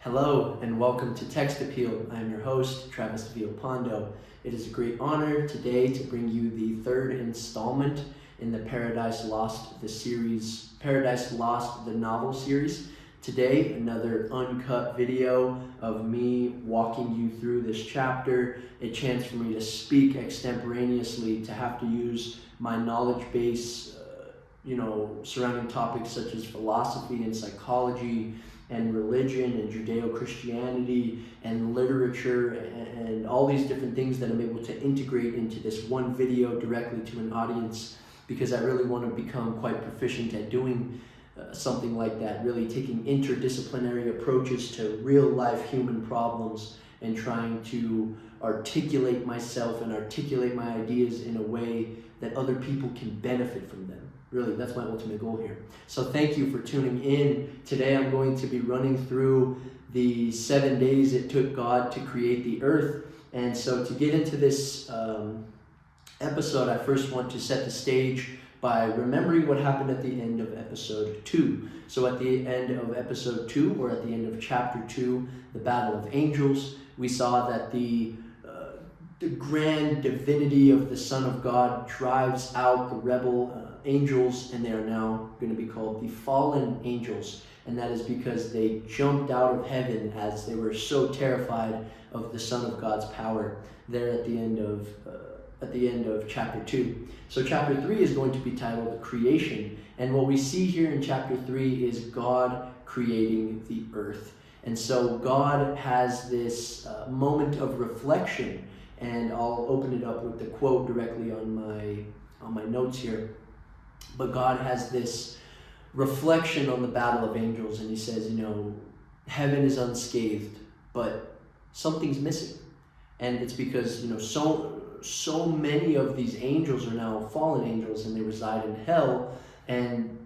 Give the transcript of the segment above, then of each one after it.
Hello and welcome to Text Appeal. I am your host, Travis Villalpando. It is a great honor today to bring you the third installment in the Paradise Lost, the novel series. Today, another uncut video of me walking you through this chapter, a chance for me to speak extemporaneously, to have to use my knowledge base, surrounding topics such as philosophy and psychology, and religion and Judeo-Christianity and literature and all these different things that I'm able to integrate into this one video directly to an audience, because I really want to become quite proficient at doing something like that, really taking interdisciplinary approaches to real life human problems and trying to articulate myself and articulate my ideas in a way that other people can benefit from them. Really, that's my ultimate goal here. So thank you for tuning in. Today I'm going to be running through the 7 days it took God to create the earth. And so to get into this episode, I first want to set the stage by remembering what happened at the end of episode 2. So at the end of episode 2, or at the end of chapter 2, the Battle of Angels, we saw that the grand divinity of the Son of God drives out the rebel angels, and they are now going to be called the fallen angels. And that is because they jumped out of heaven as they were so terrified of the Son of God's power there at the end of chapter 2. So chapter 3 is going to be titled Creation. And what we see here in chapter 3 is God creating the earth. And so God has this moment of reflection, and I'll open it up with the quote directly on my notes here. But God has this reflection on the battle of angels, and he says, heaven is unscathed, but something's missing. And it's because, so many of these angels are now fallen angels, and they reside in hell. And,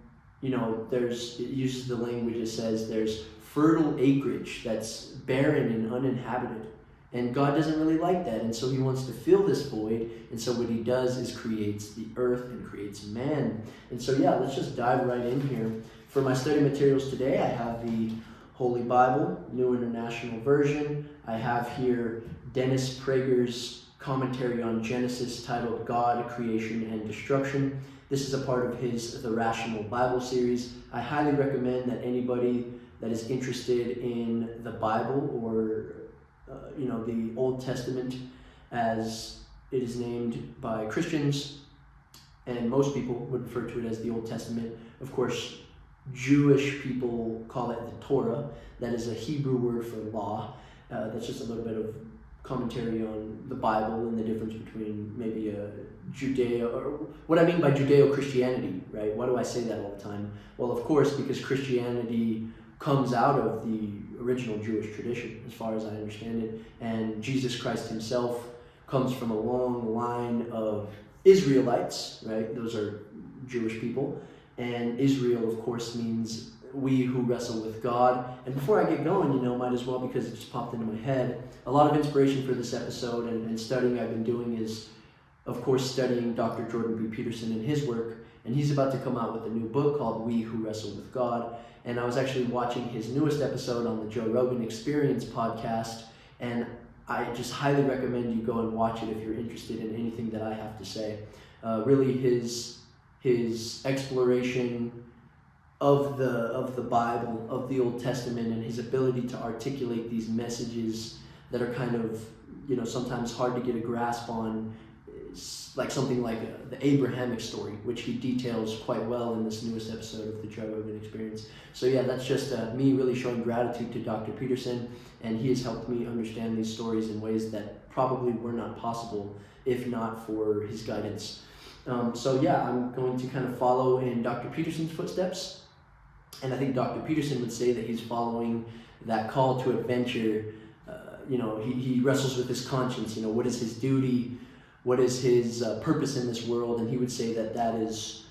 it uses the language, it says there's fertile acreage that's barren and uninhabited. And God doesn't really like that, and so he wants to fill this void, and so what he does is creates the earth and creates man. And so let's just dive right in here. For my study materials today, I have the Holy Bible, New International Version. I have here Dennis Prager's commentary on Genesis titled God, Creation, and Destruction. This is a part of his The Rational Bible series. I highly recommend that anybody that is interested in the Bible, or the Old Testament, as it is named by Christians, and most people would refer to it as the Old Testament. Of course, Jewish people call it the Torah. That is a Hebrew word for law. That's just a little bit of commentary on the Bible and the difference between maybe a or what I mean by Judeo-Christianity, right? Why do I say that all the time? Well, of course, because Christianity comes out of the original Jewish tradition, as far as I understand it, and Jesus Christ himself comes from a long line of Israelites, right? Those are Jewish people, and Israel, of course, means we who wrestle with God. And before I get going, might as well, because it just popped into my head, a lot of inspiration for this episode and studying I've been doing is, of course, studying Dr. Jordan B. Peterson and his work, and he's about to come out with a new book called We Who Wrestle with God. And I was actually watching his newest episode on the Joe Rogan Experience podcast, and I just highly recommend you go and watch it if you're interested in anything that I have to say. Really, his exploration of the Bible, of the Old Testament, and his ability to articulate these messages that are kind of, sometimes hard to get a grasp on, like something like the Abrahamic story, which he details quite well in this newest episode of the Joe Rogan Experience. So that's just me really showing gratitude to Dr. Peterson, and he has helped me understand these stories in ways that probably were not possible if not for his guidance. I'm going to kind of follow in Dr. Peterson's footsteps, and I think Dr. Peterson would say that he's following that call to adventure. He wrestles with his conscience. What is his duty? What is his purpose in this world? And he would say that is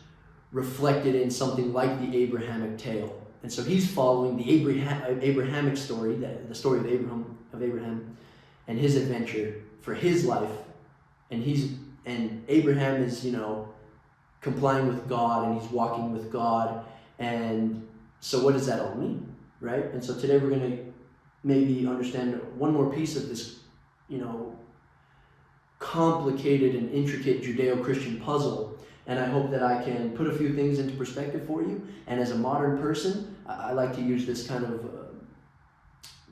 reflected in something like the Abrahamic tale. And so he's following the Abrahamic story, the story of Abraham, and his adventure for his life. And Abraham is, complying with God, and he's walking with God. And so what does that all mean, right? And so today we're going to maybe understand one more piece of this, complicated and intricate Judeo-Christian puzzle. And I hope that I can put a few things into perspective for you. And as a modern person, I like to use this kind of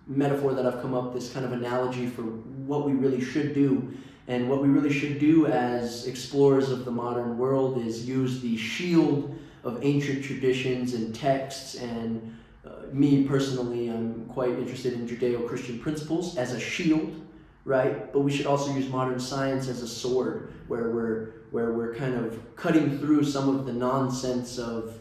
metaphor that I've come up, this kind of analogy for what we really should do. And what we really should do as explorers of the modern world is use the shield of ancient traditions and texts. And me personally, I'm quite interested in Judeo-Christian principles as a shield, right? But we should also use modern science as a sword, where we're kind of cutting through some of the nonsense of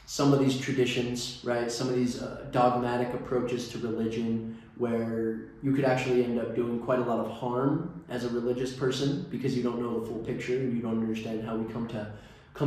some of these traditions, right? Some of these dogmatic approaches to religion, where you could actually end up doing quite a lot of harm as a religious person because you don't know the full picture and you don't understand how we come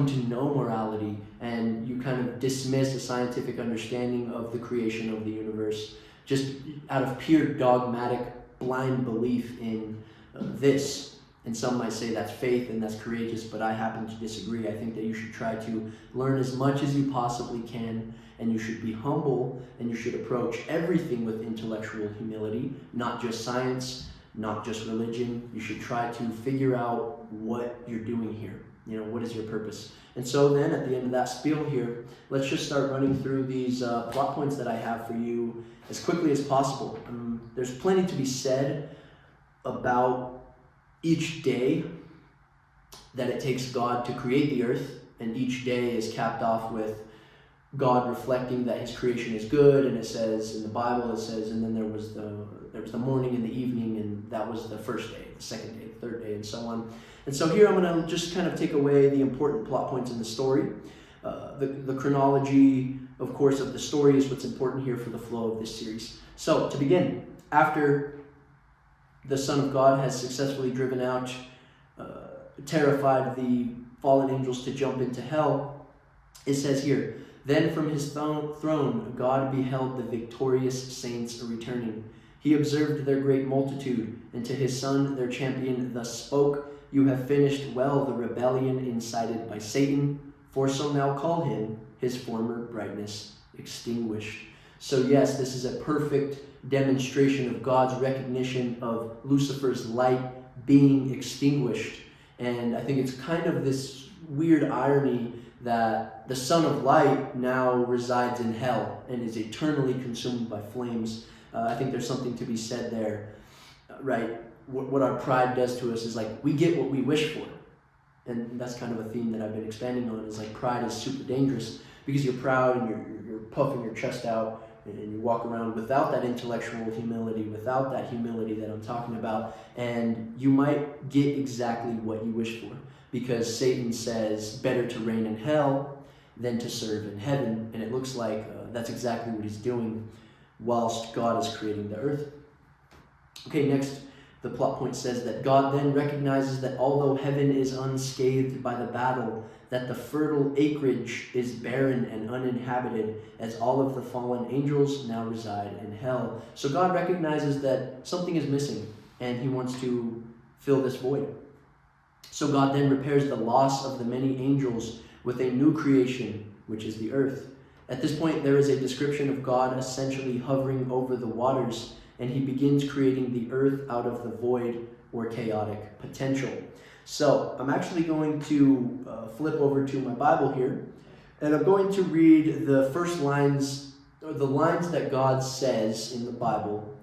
to know morality, and you kind of dismiss a scientific understanding of the creation of the universe just out of pure dogmatic blind belief in this. And some might say that's faith and that's courageous, but I happen to disagree. I think that you should try to learn as much as you possibly can, and you should be humble, and you should approach everything with intellectual humility, not just science, not just religion. You should try to figure out what you're doing here. What is your purpose? And so then at the end of that spiel here, let's just start running through these plot points that I have for you as quickly as possible. There's plenty to be said about each day that it takes God to create the earth, and each day is capped off with God reflecting that his creation is good. And it says in the Bible, and then there was the morning and the evening, and that was the first day, the second day, the third day, and so on. And so here I'm going to just kind of take away the important plot points in the story. The chronology, of course, of the story is what's important here for the flow of this series. So to begin, after the Son of God has successfully driven out, terrified the fallen angels to jump into hell, it says here, "Then from his throne God beheld the victorious saints returning. He observed their great multitude, and to his Son, their champion, thus spoke, 'You have finished well the rebellion incited by Satan, for so now call him, his former brightness extinguished.'" So yes, this is a perfect demonstration of God's recognition of Lucifer's light being extinguished. And I think it's kind of this weird irony that the Son of Light now resides in hell and is eternally consumed by flames. I think there's something to be said there, right? What our pride does to us is we get what we wish for. And that's kind of a theme that I've been expanding on, is pride is super dangerous because you're proud and you're puffing your chest out, and you walk around without that intellectual humility, without that humility that I'm talking about, and you might get exactly what you wish for, because Satan says better to reign in hell than to serve in heaven, and it looks like that's exactly what he's doing whilst God is creating the earth. Okay, next, the plot point says that God then recognizes that although heaven is unscathed by the battle, that the fertile acreage is barren and uninhabited, as all of the fallen angels now reside in hell. So God recognizes that something is missing, and he wants to fill this void. So God then repairs the loss of the many angels with a new creation, which is the earth. At this point, there is a description of God essentially hovering over the waters, and he begins creating the earth out of the void or chaotic potential. So I'm actually going to flip over to my Bible here, and I'm going to read the first lines, or the lines that God says in the Bible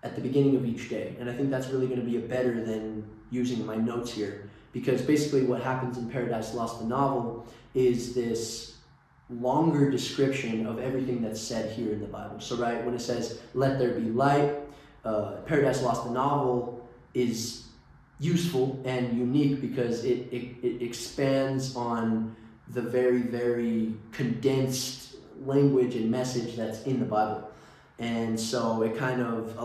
at the beginning of each day. And I think that's really going to be better than using my notes here, because basically what happens in Paradise Lost, the novel, is this longer description of everything that's said here in the Bible. So right, when it says, "Let there be light," Paradise Lost, the novel, is useful and unique because it expands on the very, very condensed language and message that's in the Bible. And so it kind of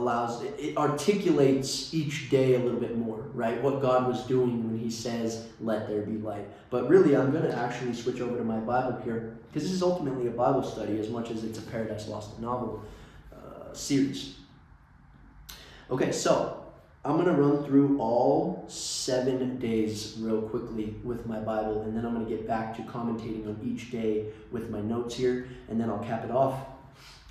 it articulates each day a little bit more, right? What God was doing when he says, "Let there be light." But really, I'm going to actually switch over to my Bible here, because this is ultimately a Bible study as much as it's a Paradise Lost novel series. Okay, so I'm going to run through all 7 days real quickly with my Bible, and then I'm going to get back to commentating on each day with my notes here, and then I'll cap it off.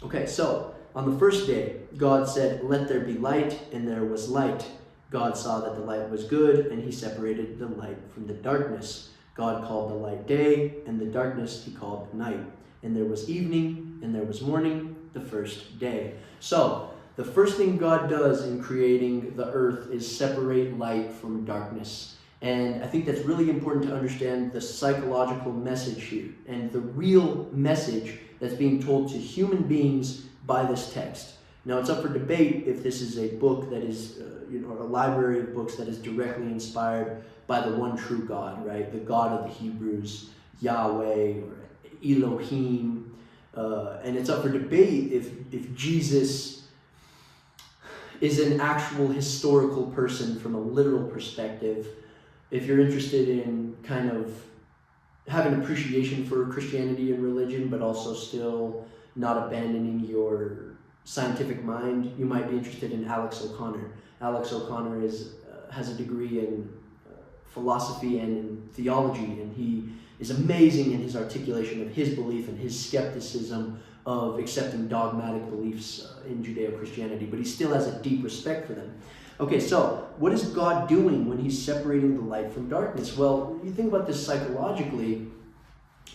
Okay, so On the first day, God said, "Let there be light," and there was light. God saw that the light was good, and he separated the light from the darkness. God called the light day, and the darkness he called night. And there was evening, and there was morning, the first day. So, the first thing God does in creating the earth is separate light from darkness. And I think that's really important to understand the psychological message here and the real message that's being told to human beings by this text. Now, it's up for debate if this is a book that is, a library of books that is directly inspired by the one true God, right? The God of the Hebrews, Yahweh, or Elohim. And it's up for debate if Jesus is an actual historical person from a literal perspective. If you're interested in kind of having appreciation for Christianity and religion, but also still not abandoning your scientific mind, you might be interested in Alex O'Connor. Alex O'Connor has a degree in philosophy and in theology, and he is amazing in his articulation of his belief and his skepticism of accepting dogmatic beliefs in Judeo-Christianity, but he still has a deep respect for them. Okay, so what is God doing when he's separating the light from darkness? Well, you think about this psychologically.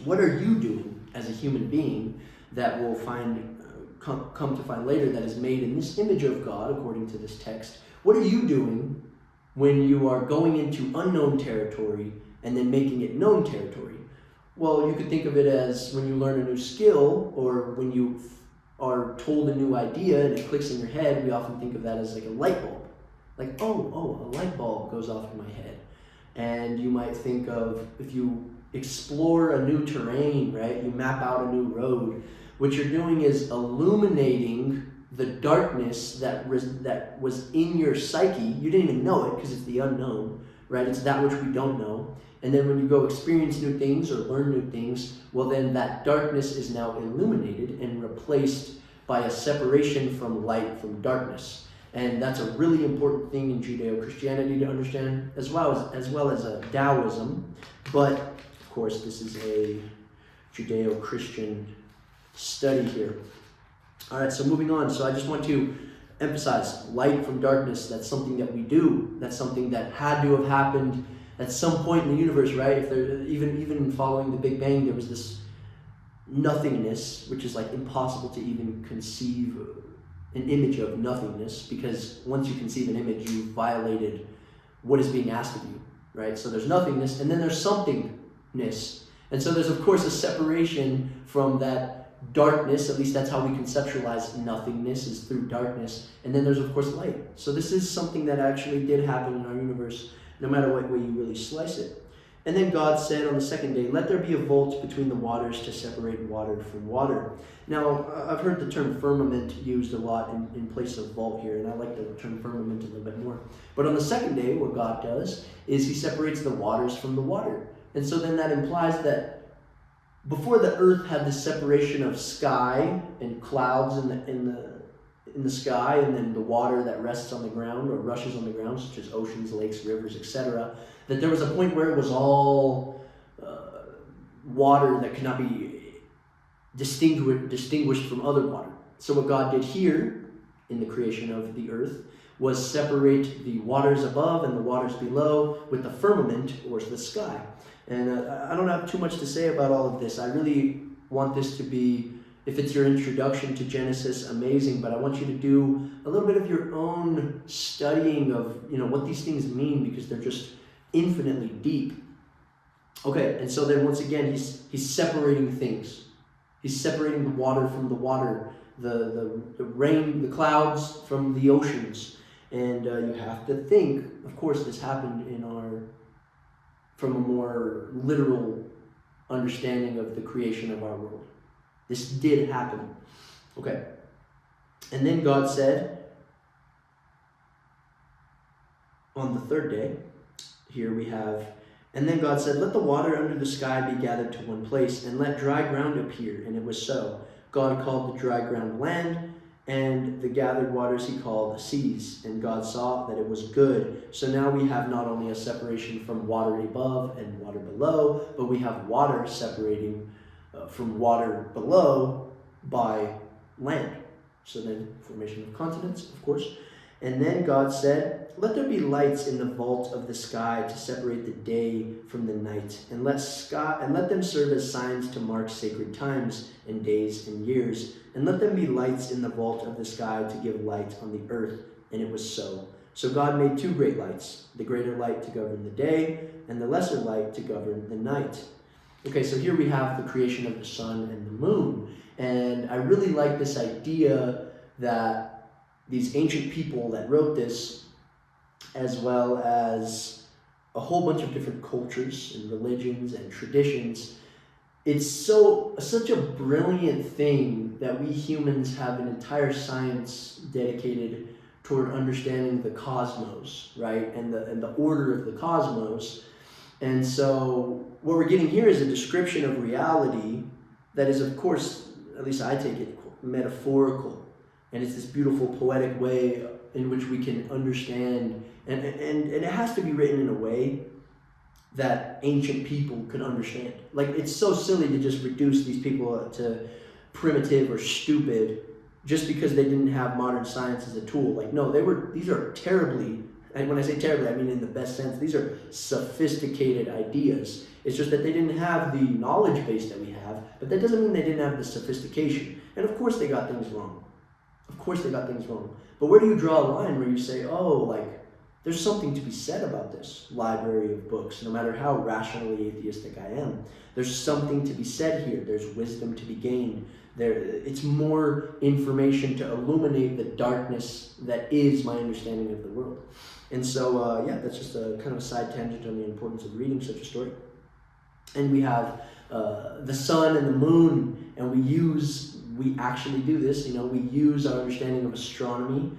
What are you doing as a human being that will come to find later that is made in this image of God, according to this text? What are you doing when you are going into unknown territory and then making it known territory? Well, you could think of it as when you learn a new skill, or when you are told a new idea and it clicks in your head. We often think of that as like a light bulb. Like, oh, a light bulb goes off in my head. And you might think of, if you explore a new terrain, right? You map out a new road. What you're doing is illuminating the darkness that was in your psyche. You didn't even know it because it's the unknown, right? It's that which we don't know. And then when you go experience new things or learn new things, well, then that darkness is now illuminated and replaced by a separation from light from darkness. And that's a really important thing in Judeo-Christianity to understand, as well as Taoism. But, of course, this is a Judeo-Christian study here. All right, so moving on. So I just want to emphasize light from darkness. That's something that we do. That's something that had to have happened at some point in the universe, right? If there, even following the Big Bang, there was this nothingness, which is like impossible to even conceive an image of nothingness, because once you conceive an image, you violated what is being asked of you, right? So there's nothingness, and then there's somethingness. And so there's, of course, a separation from that darkness. At least that's how we conceptualize nothingness, is through darkness. And then there's, of course, light. So this is something that actually did happen in our universe, no matter what way you really slice it. And then God said on the second day, "Let there be a vault between the waters to separate water from water." Now, I've heard the term firmament used a lot in place of vault here, and I like the term firmament a little bit more. But on the second day, what God does is he separates the waters from the water. And so then that implies that before the earth had this separation of sky and clouds in the sky, and then the water that rests on the ground or rushes on the ground, such as oceans, lakes, rivers, etc., that there was a point where it was all water that could not be distinguished from other water. So what God did here in the creation of the earth was separate the waters above and the waters below with the firmament, or the sky. And I don't have too much to say about all of this. I really want this to be, if it's your introduction to Genesis, amazing, but I want you to do a little bit of your own studying of, what these things mean, because they're just infinitely deep. Okay, and so then once again, he's separating things. He's separating the water from the water, the rain, the clouds from the oceans. And you have to think, of course, this happened from a more literal understanding of the creation of our world. This did happen. Okay. And then God said, on the third day, here we have, and then God said, "Let the water under the sky be gathered to one place, and let dry ground appear." And it was so. God called the dry ground land, and the gathered waters he called seas. And God saw that it was good. So now we have not only a separation from water above and water below, but we have water separating from water below by land. So then formation of continents, of course. And then God said, let there be lights in the vault of the sky to separate the day from the night, and let them serve as signs to mark sacred times and days and years, and let them be lights in the vault of the sky to give light on the earth. And it was so. So God made two great lights, the greater light to govern the day, and the lesser light to govern the night. Okay, so here we have the creation of the sun and the moon. And I really like this idea that these ancient people that wrote this, as well as a whole bunch of different cultures and religions and traditions, it's such a brilliant thing that we humans have an entire science dedicated toward understanding the cosmos, right? And the order of the cosmos. And so what we're getting here is a description of reality that is, of course, at least I take it, metaphorical. And it's this beautiful poetic way in which we can understand, and it has to be written in a way that ancient people could understand. Like, it's so silly to just reduce these people to primitive or stupid just because they didn't have modern science as a tool. Like, no, these are terribly, and when I say terribly, I mean in the best sense, these are sophisticated ideas. It's just that they didn't have the knowledge base that we have, but that doesn't mean they didn't have the sophistication. And of course they got things wrong. Of course they got things wrong. But where do you draw a line where you say, oh, like, there's something to be said about this library of books, no matter how rationally atheistic I am. There's something to be said here. There's wisdom to be gained. It's more information to illuminate the darkness that is my understanding of the world. And so, that's just a kind of a side tangent on the importance of reading such a story. And we have the sun and the moon, and we actually do this, we use our understanding of astronomy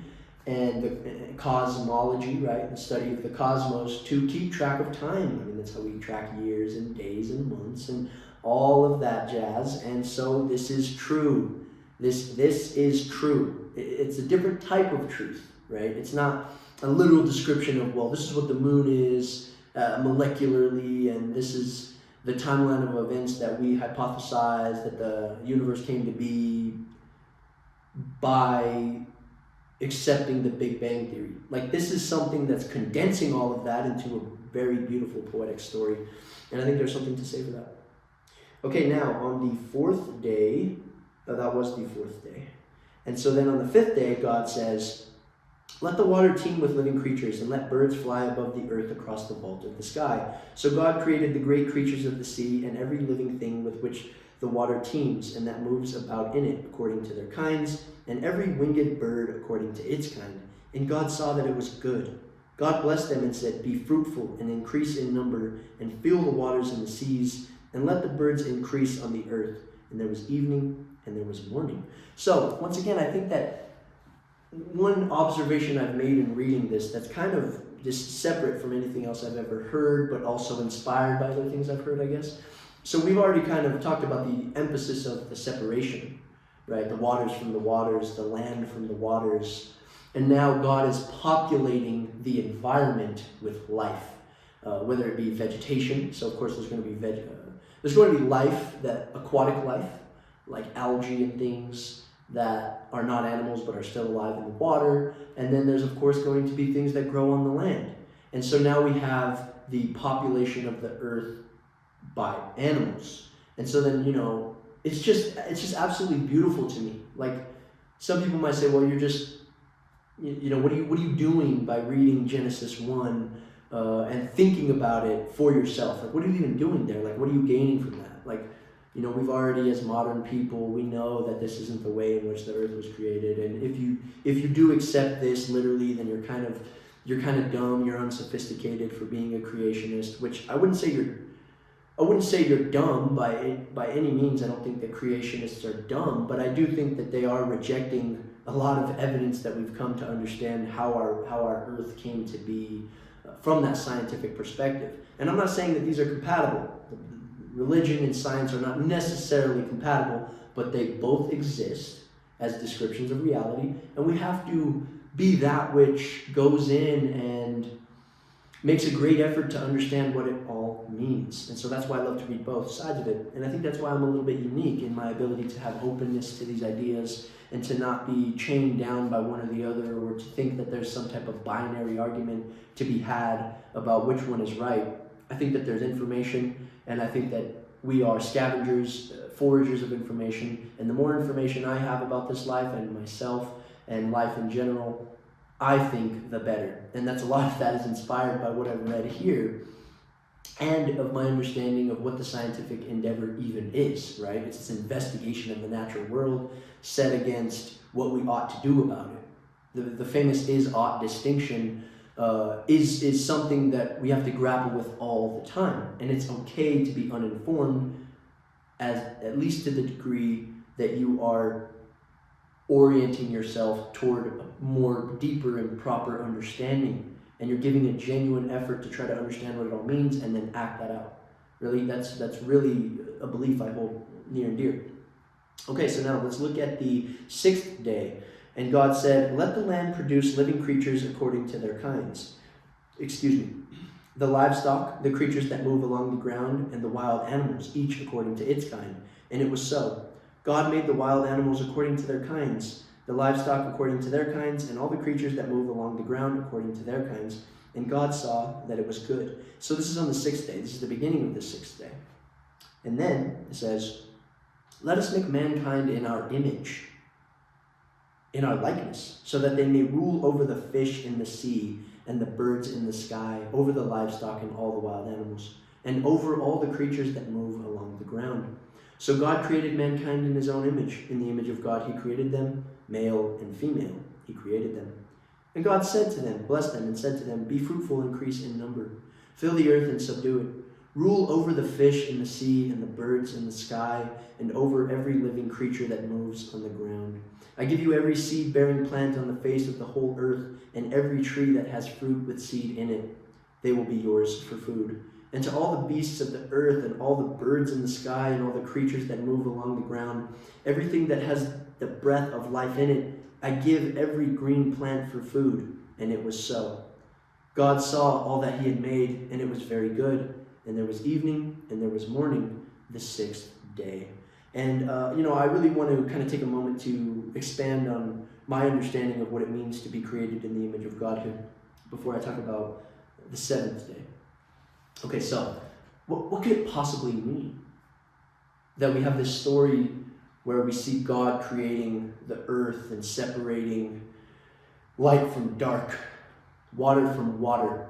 and the cosmology, right, the study of the cosmos, to keep track of time. I mean, that's how we track years and days and months and all of that jazz. And so this is true. This is true. It's a different type of truth, right? It's not a literal description of, well, this is what the moon is molecularly, and this is the timeline of events that we hypothesize that the universe came to be by accepting the Big Bang Theory. Like, this is something that's condensing all of that into a very beautiful poetic story. And I think there's something to say for that. Okay, now on the fourth day, that was the fourth day. And so then on the fifth day, God says, let the water teem with living creatures, and let birds fly above the earth across the vault of the sky. So God created the great creatures of the sea and every living thing with which the water teems, and that moves about in it according to their kinds, and every winged bird according to its kind. And God saw that it was good. God blessed them and said, be fruitful and increase in number, and fill the waters and the seas, and let the birds increase on the earth. And there was evening and there was morning. So once again, I think that one observation I've made in reading this that's kind of just separate from anything else I've ever heard, but also inspired by other things I've heard, I guess. So we've already kind of talked about the emphasis of the separation, right? The waters from the waters, the land from the waters. And now God is populating the environment with life, whether it be vegetation. So of course there's going to be life, that aquatic life, like algae and things that are not animals but are still alive in the water. And then there's of course going to be things that grow on the land. And so now we have the population of the earth by animals. And so then, it's just absolutely beautiful to me. Like, some people might say, well, you're just, what are you doing by reading Genesis 1 and thinking about it for yourself? Like, what are you even doing there? Like, what are you gaining from that? Like, we've already, as modern people, we know that this isn't the way in which the earth was created. And if you do accept this literally, then you're kind of dumb, you're unsophisticated for being a creationist, which I wouldn't say you're dumb by any means. I don't think that creationists are dumb, but I do think that they are rejecting a lot of evidence that we've come to understand how our earth came to be from that scientific perspective. And I'm not saying that these are compatible. Religion and science are not necessarily compatible, but they both exist as descriptions of reality, and we have to be that which goes in and makes a great effort to understand what it all means. And so that's why I love to read both sides of it. And I think that's why I'm a little bit unique in my ability to have openness to these ideas and to not be chained down by one or the other, or to think that there's some type of binary argument to be had about which one is right. I think that there's information, and I think that we are scavengers, foragers of information, and the more information I have about this life and myself and life in general, I think the better. And that's a lot of that is inspired by what I've read here and of my understanding of what the scientific endeavor even is, right? It's this investigation of the natural world set against what we ought to do about it. The famous is-ought distinction is something that we have to grapple with all the time. And it's okay to be uninformed, at least to the degree that you are orienting yourself toward a more deeper and proper understanding, and you're giving a genuine effort to try to understand what it all means and then act that out. Really, that's really a belief I hold near and dear. Okay, so now let's look at the 6th day. And God said, "Let the land produce living creatures according to their kinds." The livestock, the creatures that move along the ground, and the wild animals, each according to its kind. And it was so. God made the wild animals according to their kinds, the livestock according to their kinds, and all the creatures that move along the ground according to their kinds. And God saw that it was good. So this is on the 6th day. This is the beginning of the 6th day. And then it says, "Let us make mankind in our image, in our likeness, so that they may rule over the fish in the sea and the birds in the sky, over the livestock and all the wild animals, and over all the creatures that move along the ground." So God created mankind in his own image. In the image of God he created them, male and female he created them. And God said to them, blessed them, and said to them, "Be fruitful, increase in number, fill the earth and subdue it. Rule over the fish in the sea and the birds in the sky, and over every living creature that moves on the ground. I give you every seed-bearing plant on the face of the whole earth, and every tree that has fruit with seed in it. They will be yours for food. And to all the beasts of the earth, and all the birds in the sky, and all the creatures that move along the ground, everything that has the breath of life in it, I give every green plant for food." And it was so. God saw all that he had made, and it was very good. And there was evening, and there was morning, the 6th day. And, I really want to kind of take a moment to expand on my understanding of what it means to be created in the image of God here before I talk about the 7th day. Okay, so what could it possibly mean that we have this story where we see God creating the earth and separating light from dark, water from water,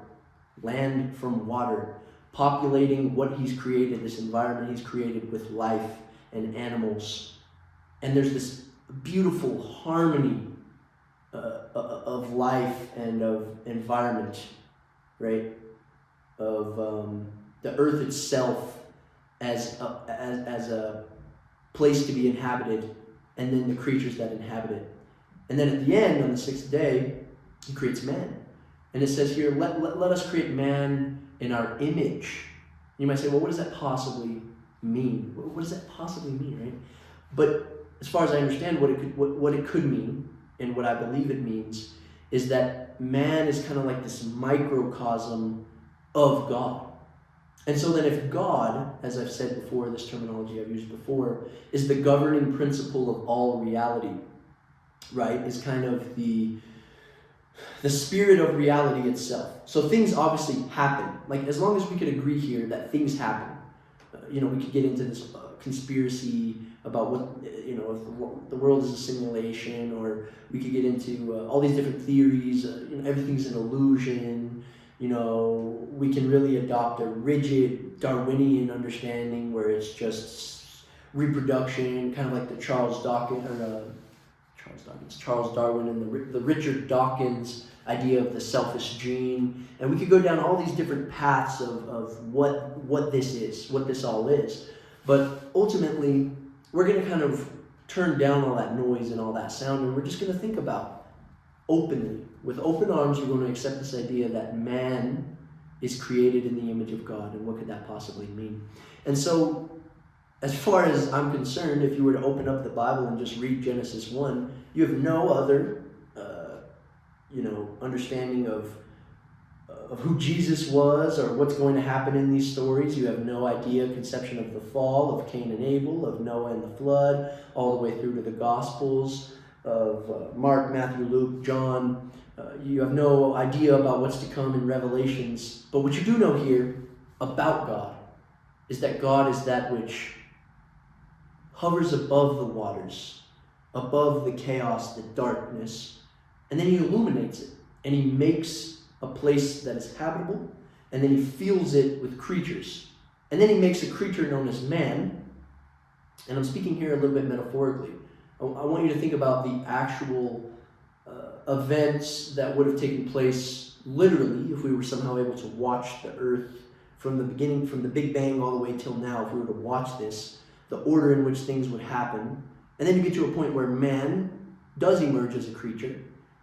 land from water, populating what he's created, this environment he's created with life and animals. And there's this beautiful harmony of life and of environment, right? Of the earth itself as a place to be inhabited, and then the creatures that inhabit it. And then at the end, on the 6th day, he creates man. And it says here, let us create man in our image. You might say, well, what does that possibly mean? What does that possibly mean, right? But as far as I understand what it could mean, and what I believe it means, is that man is kind of like this microcosm of God. And so then if God, as I've said before, this terminology I've used before, is the governing principle of all reality, right, is kind of the spirit of reality itself. So things obviously happen. Like, as long as we could agree here that things happen, we could get into this conspiracy about what, if the world is a simulation, or we could get into all these different theories, everything's an illusion. We can really adopt a rigid Darwinian understanding where it's just reproduction, kind of like the Charles Darwin and the Richard Dawkins idea of the selfish gene. And we could go down all these different paths of what this is, what this all is. But ultimately, we're going to kind of turn down all that noise and all that sound, and we're just going to think about openly, with open arms, we're going to accept this idea that man is created in the image of God, and what could that possibly mean? And so, as far as I'm concerned, if you were to open up the Bible and just read Genesis 1, you have no other, understanding of of who Jesus was or what's going to happen in these stories. You have no idea. Conception of the fall, of Cain and Abel, of Noah and the flood, all the way through to the Gospels of Mark, Matthew, Luke, John. You have no idea about what's to come in Revelations. But what you do know here about God is that God is that which hovers above the waters, above the chaos, the darkness, and then he illuminates it, and he makes a place that is habitable, and then he fills it with creatures. And then he makes a creature known as man, and I'm speaking here a little bit metaphorically. I want you to think about the actual events that would have taken place literally if we were somehow able to watch the earth from the beginning, from the Big Bang all the way till now. If we were to watch this, the order in which things would happen, and then you get to a point where man does emerge as a creature,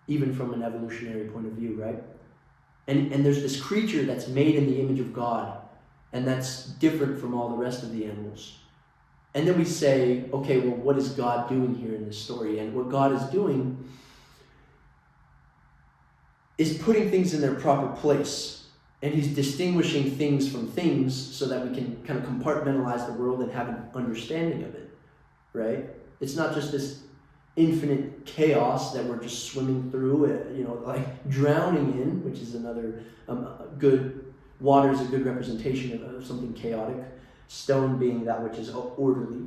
even from an evolutionary point of view, right? And there's this creature that's made in the image of God, and that's different from all the rest of the animals. And then we say, okay, well, what is God doing here in this story? And what God is doing is putting things in their proper place. And he's distinguishing things from things so that we can kind of compartmentalize the world and have an understanding of it, right? It's not just this infinite chaos that we're just swimming through, like drowning in, which is another good, water is a good representation of something chaotic, stone being that which is orderly.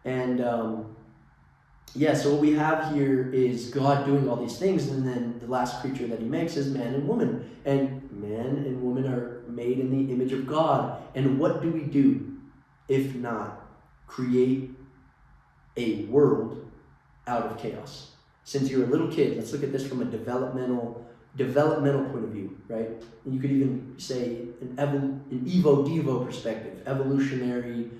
And so what we have here is God doing all these things, and then the last creature that he makes is man and woman. And man and woman are made in the image of God. And what do we do if not create a world out of chaos? Since you're a little kid, let's look at this from a developmental point of view, right? And you could even say an evo-devo perspective, evolutionary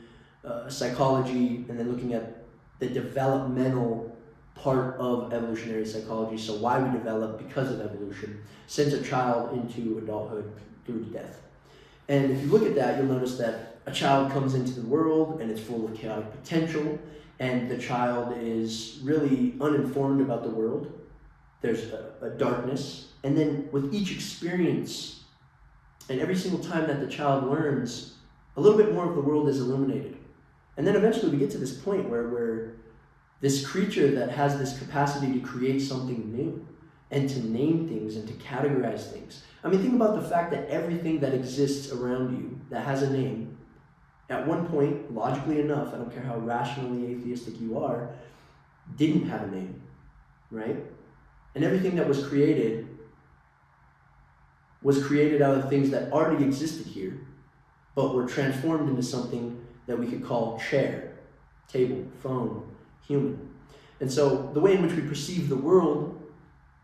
psychology, and then looking at the developmental part of evolutionary psychology. So why we develop because of evolution sends a child into adulthood through to death. And if you look at that, you'll notice that a child comes into the world and it's full of chaotic potential, and the child is really uninformed about the world. There's a darkness, and then with each experience and every single time that the child learns, a little bit more of the world is illuminated. And then eventually we get to this point where this creature that has this capacity to create something new and to name things and to categorize things. I mean, think about the fact that everything that exists around you that has a name, at one point, logically enough, I don't care how rationally atheistic you are, didn't have a name, right? And everything that was created out of things that already existed here, but were transformed into something that we could call chair, table, phone, human. And so the way in which we perceive the world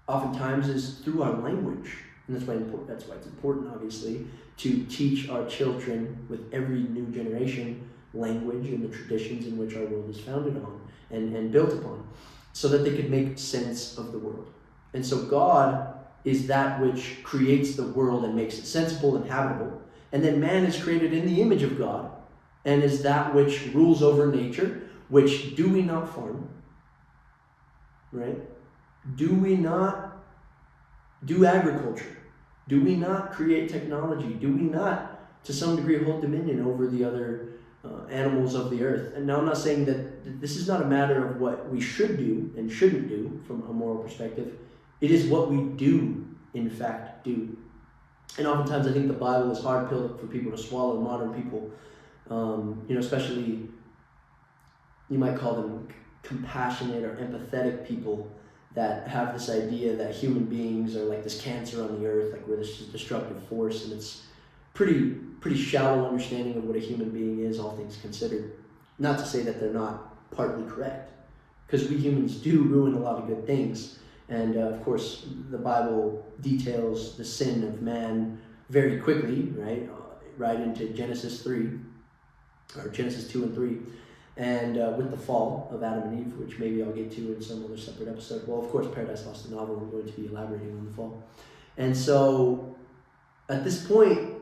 oftentimes is through our language. And that's why it's important, obviously, to teach our children with every new generation language and the traditions in which our world is founded on and built upon, so that they could make sense of the world. And so God is that which creates the world and makes it sensible and habitable. And then man is created in the image of God and is that which rules over nature, which do we not farm, right? Do we not do agriculture? Do we not create technology? Do we not, to some degree, hold dominion over the other animals of the earth? And now I'm not saying that this is not a matter of what we should do and shouldn't do from a moral perspective. It is what we do, in fact, do. And oftentimes I think the Bible is hard pill for people to swallow, modern people, especially, you might call them compassionate or empathetic people that have this idea that human beings are like this cancer on the earth, like we're this destructive force, and it's pretty shallow understanding of what a human being is, all things considered. Not to say that they're not partly correct, because we humans do ruin a lot of good things. And of course, the Bible details the sin of man very quickly, right? Right into Genesis 3, or Genesis 2 and 3. And with the fall of Adam and Eve, which maybe I'll get to in some other separate episode. Well, of course, Paradise Lost, the novel, I'm going to be elaborating on the fall. And so, at this point,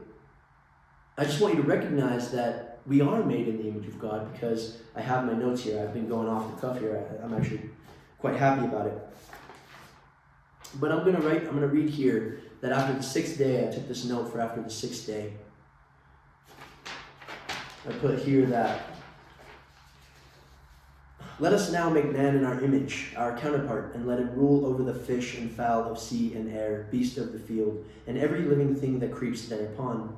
I just want you to recognize that we are made in the image of God, because I have my notes here. I've been going off the cuff here. I'm actually quite happy about it. But I'm going to read here that after the sixth day, I took this note for after the sixth day. I put here that, let us now make man in our image, our counterpart, and let him rule over the fish and fowl of sea and air, beast of the field, and every living thing that creeps thereupon.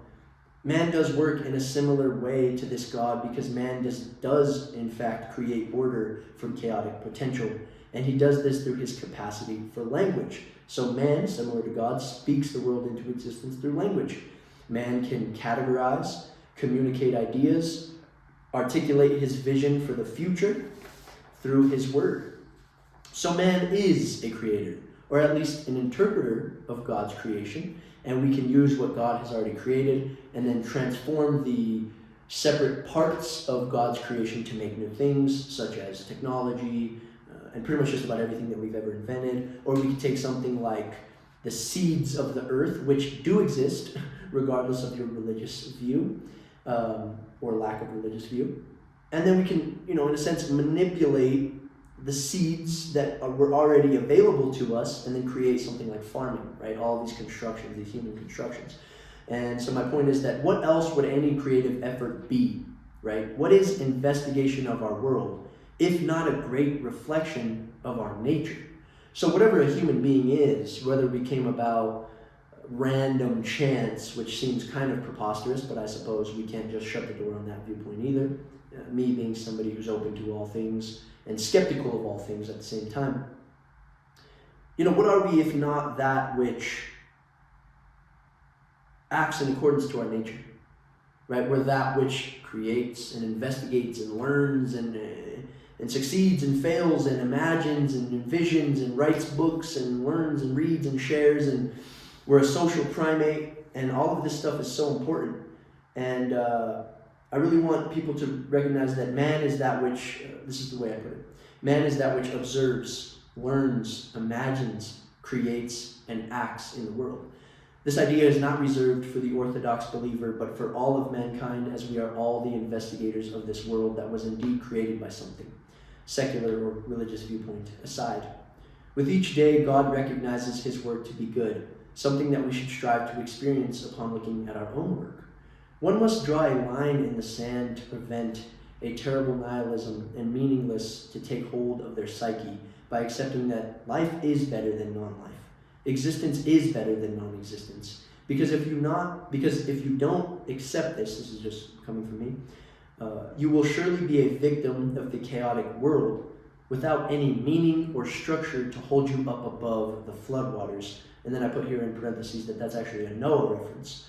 Man does work in a similar way to this God because man does in fact create order from chaotic potential, and he does this through his capacity for language. So man, similar to God, speaks the world into existence through language. Man can categorize, communicate ideas, articulate his vision for the future through his word. So man is a creator, or at least an interpreter of God's creation, and we can use what God has already created and then transform the separate parts of God's creation to make new things, such as technology, and pretty much just about everything that we've ever invented. Or we could take something like the seeds of the earth, which do exist, regardless of your religious view, or lack of religious view. And then we can, in a sense, manipulate the seeds that were already available to us and then create something like farming, right? All these constructions, these human constructions. And so my point is that what else would any creative effort be, right? What is investigation of our world, if not a great reflection of our nature? So whatever a human being is, whether we came about random chance, which seems kind of preposterous, but I suppose we can't just shut the door on that viewpoint either. Me being somebody who's open to all things and skeptical of all things at the same time. What are we if not that which acts in accordance to our nature, right? We're that which creates and investigates and learns and succeeds and fails and imagines and envisions and writes books and learns and reads and shares, and we're a social primate, and all of this stuff is so important. And I really want people to recognize that man is that which, this is the way I put it, man is that which observes, learns, imagines, creates, and acts in the world. This idea is not reserved for the Orthodox believer, but for all of mankind, as we are all the investigators of this world that was indeed created by something, secular or religious viewpoint aside. With each day, God recognizes his work to be good, something that we should strive to experience upon looking at our own work. One must draw a line in the sand to prevent a terrible nihilism and meaningless to take hold of their psyche by accepting that life is better than non-life. Existence is better than non-existence. Because if you don't accept this is just coming from me, you will surely be a victim of the chaotic world without any meaning or structure to hold you up above the floodwaters. And then I put here in parentheses that that's actually a Noah reference.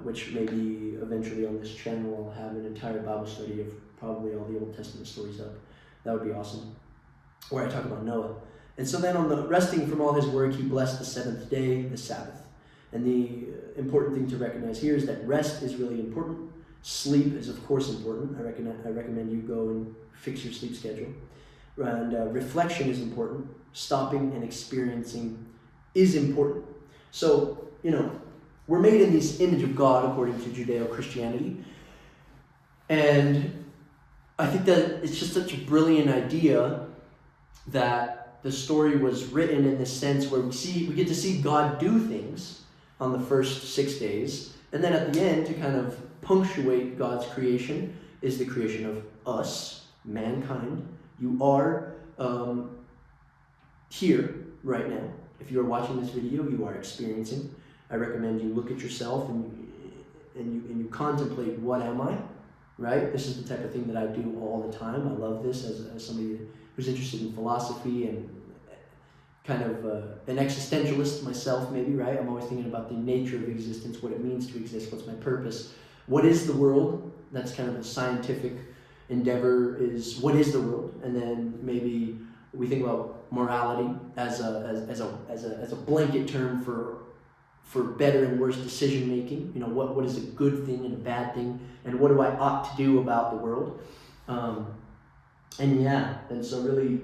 Which maybe eventually on this channel I'll have an entire Bible study of probably all the Old Testament stories up. That would be awesome. Where I talk about Noah. And so then on the resting from all his work, he blessed the seventh day, the Sabbath. And the important thing to recognize here is that rest is really important. Sleep is of course important. I recommend you go and fix your sleep schedule. And reflection is important. Stopping and experiencing is important. So, we're made in this image of God according to Judeo-Christianity. And I think that it's just such a brilliant idea that the story was written in this sense where we get to see God do things on the first 6 days. And then at the end, to kind of punctuate God's creation, is the creation of us, mankind. You are here right now. If you are watching this video, you are experiencing. I recommend you look at yourself and you contemplate, what am I, right? This is the type of thing that I do all the time. I love this as somebody who's interested in philosophy and kind of an existentialist myself, maybe, right? I'm always thinking about the nature of existence, what it means to exist, what's my purpose, what is the world? That's kind of a scientific endeavor, is what is the world? And then maybe we think about morality as a blanket term for better and worse decision making. What is a good thing and a bad thing, and what do I ought to do about the world? And so really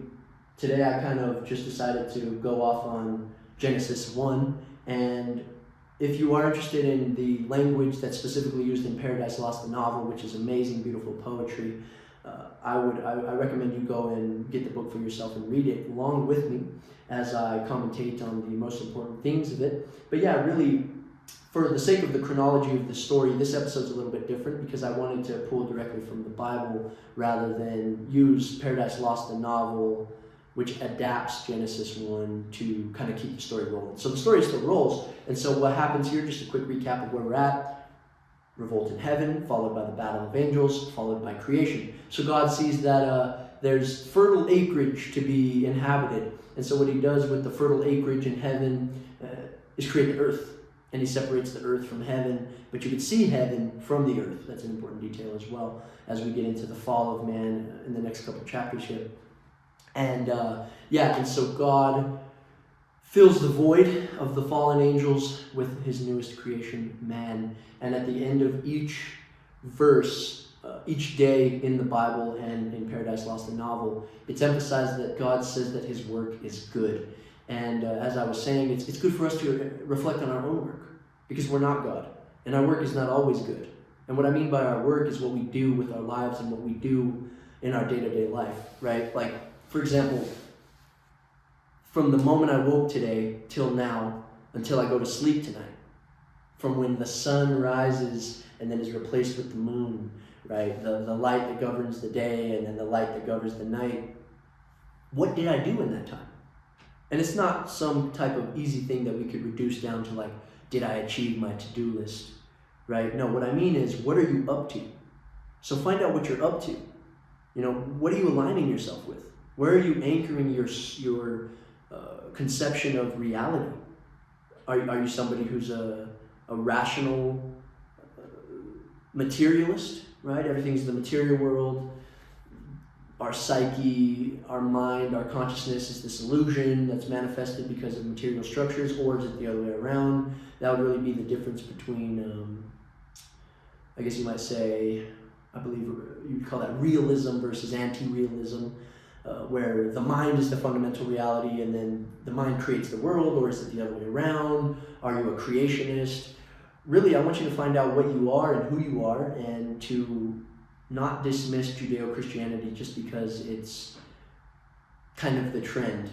today I kind of just decided to go off on Genesis 1, and if you are interested in the language that's specifically used in Paradise Lost, the novel, which is amazing, beautiful poetry, I recommend you go and get the book for yourself and read it along with me as I commentate on the most important things of it. But yeah, really, for the sake of the chronology of the story, this episode's a little bit different because I wanted to pull directly from the Bible rather than use Paradise Lost, the novel, which adapts Genesis 1 to kind of keep the story rolling. So the story still rolls, and so what happens here, just a quick recap of where we're at: revolt in heaven, followed by the battle of angels, followed by creation. So God sees that there's fertile acreage to be inhabited, and so what he does with the fertile acreage in heaven is create the earth. And he separates the earth from heaven, but you can see heaven from the earth. That's an important detail as well as we get into the fall of man in the next couple chapters here. And and so God fills the void of the fallen angels with his newest creation, man. And at the end of each verse, each day in the Bible and in Paradise Lost, the novel, it's emphasized that God says that his work is good. And as I was saying, it's good for us to reflect on our own work because we're not God. And our work is not always good. And what I mean by our work is what we do with our lives and what we do in our day-to-day life, right? Like, for example, from the moment I woke today till now, until I go to sleep tonight, from when the sun rises and then is replaced with the moon, right? The light that governs the day and then the light that governs the night. What did I do in that time? And it's not some type of easy thing that we could reduce down to like, did I achieve my to-do list, right? No, what I mean is, what are you up to? So find out what you're up to. You know, what are you aligning yourself with? Where are you anchoring your conception of reality? Are you somebody who's a rational materialist, right? Everything's the material world. Our psyche, our mind, our consciousness is this illusion that's manifested because of material structures, or is it the other way around? That would really be the difference between, I guess you might say, I believe you'd call that realism versus anti-realism, where the mind is the fundamental reality and then the mind creates the world, or is it the other way around? Are you a creationist? Really, I want you to find out what you are and who you are, and to not dismiss Judeo-Christianity just because it's kind of the trend.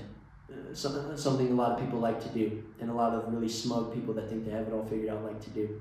Something a lot of people like to do, and a lot of really smug people that think they have it all figured out like to do.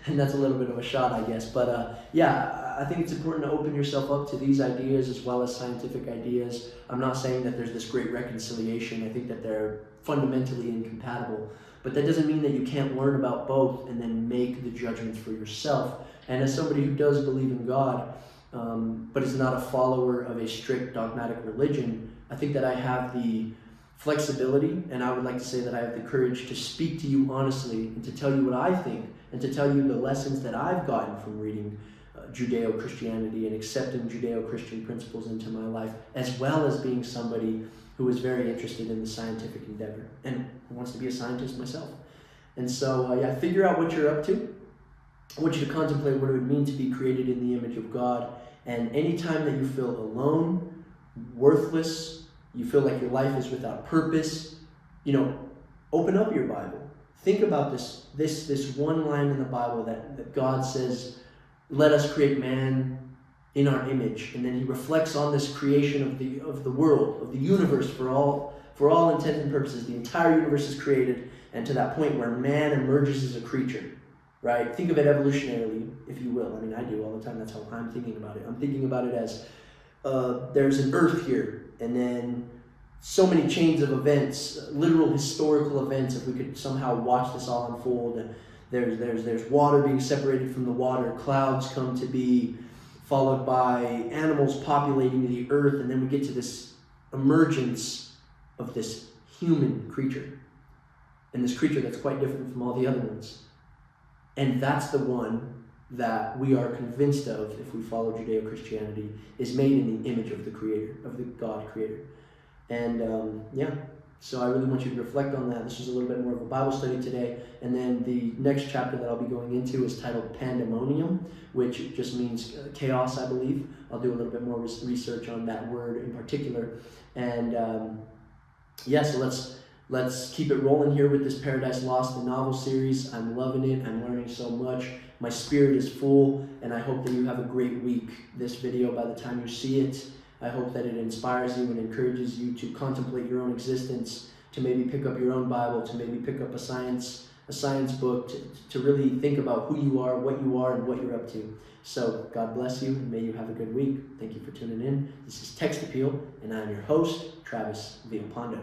And that's a little bit of a shot, I guess. But I think it's important to open yourself up to these ideas as well as scientific ideas. I'm not saying that there's this great reconciliation. I think that they're fundamentally incompatible. But that doesn't mean that you can't learn about both and then make the judgments for yourself. And as somebody who does believe in God, but is not a follower of a strict dogmatic religion, I think that I have the flexibility, and I would like to say that I have the courage to speak to you honestly and to tell you what I think and to tell you the lessons that I've gotten from reading Judeo-Christianity and accepting Judeo-Christian principles into my life, as well as being somebody who is very interested in the scientific endeavor and who wants to be a scientist myself. And so, figure out what you're up to. I want you to contemplate what it would mean to be created in the image of God. And anytime that you feel alone, worthless, you feel like your life is without purpose, open up your Bible. Think about this one line in the Bible that God says, let us create man in our image. And then he reflects on this creation of the world, of the universe, for all intents and purposes. The entire universe is created, and to that point where man emerges as a creature. Right? Think of it evolutionarily, if you will. I mean, I do all the time. That's how I'm thinking about it. I'm thinking about it as there's an earth here, and then so many chains of events, literal historical events, if we could somehow watch this all unfold. There's water being separated from the water, clouds come to be, followed by animals populating the earth, and then we get to this emergence of this human creature. And this creature that's quite different from all the other ones. And that's the one that we are convinced of, if we follow Judeo-Christianity, is made in the image of the Creator, of the God Creator. And so I really want you to reflect on that. This is a little bit more of a Bible study today. And then the next chapter that I'll be going into is titled Pandemonium, which just means chaos, I believe. I'll do a little bit more research on that word in particular. And so let's keep it rolling here with this Paradise Lost, the novel series. I'm loving it. I'm learning so much. My spirit is full, and I hope that you have a great week. This video, by the time you see it, I hope that it inspires you and encourages you to contemplate your own existence, to maybe pick up your own Bible, to maybe pick up a science book, to really think about who you are, and what you're up to. So God bless you, and may you have a good week. Thank you for tuning in. This is Text Appeal, and I'm your host, Travis Villalpando.